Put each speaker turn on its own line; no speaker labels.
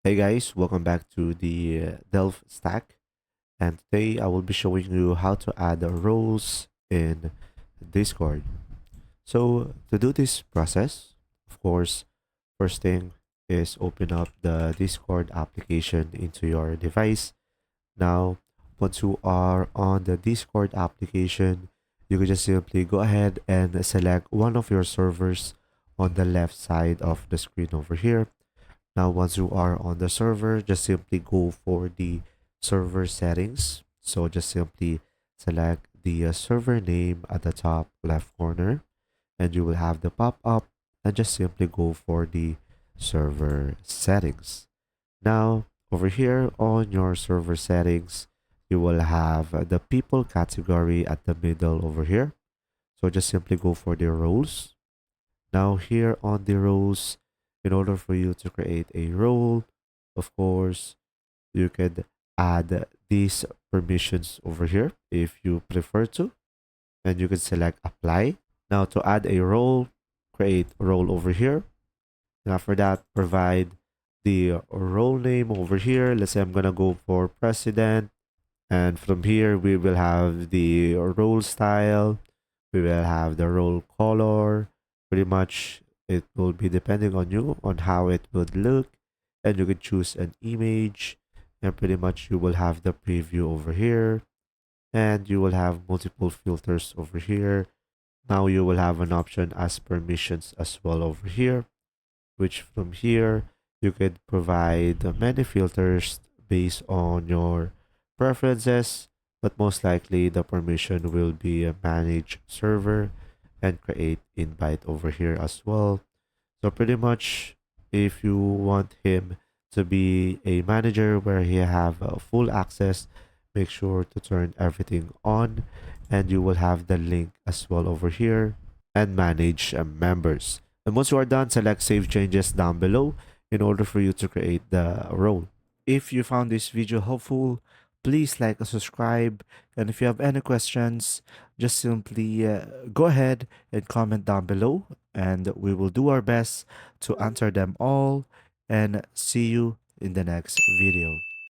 Hey guys, welcome back to the Delve Stack, and today I will be showing you how to add roles in Discord. So to do this process, of course, first thing is open up the Discord application into your device. Now, once you are on the Discord application, you can just simply go ahead and select one of your servers on the left side of the screen over here. Now, once you are on the server, just simply go for the server settings. So just simply select the server name at the top left corner, and you will have the pop-up, and just simply go for the server settings. Now, over here on your server settings, you will have the people category at the middle over here. So just simply go for the roles. Now here on the roles, in order for you to create a role, of course, you could add these permissions over here if you prefer to, and you can select apply. Now to add a role, create a role over here. And after that, provide the role name over here. Let's say I'm gonna go for president. And from here, we will have the role style. We will have the role color. Pretty much, it will be depending on you on how it would look. And you can choose an image. And pretty much, you will have the preview over here. And you will have multiple filters over here. Now you will have an option as permissions as well over here, which from here, you could provide many filters based on your preferences, but most likely the permission will be a manage server and create invite over here as well. So pretty much if you want him to be a manager where he have full access, make sure to turn everything on, and you will have the link as well over here and manage members. And once you are done, select save changes down below in order for you to create the role. If you found this video helpful, please like and subscribe. And if you have any questions, just simply go ahead and comment down below, and we will do our best to answer them all. And see you in the next video.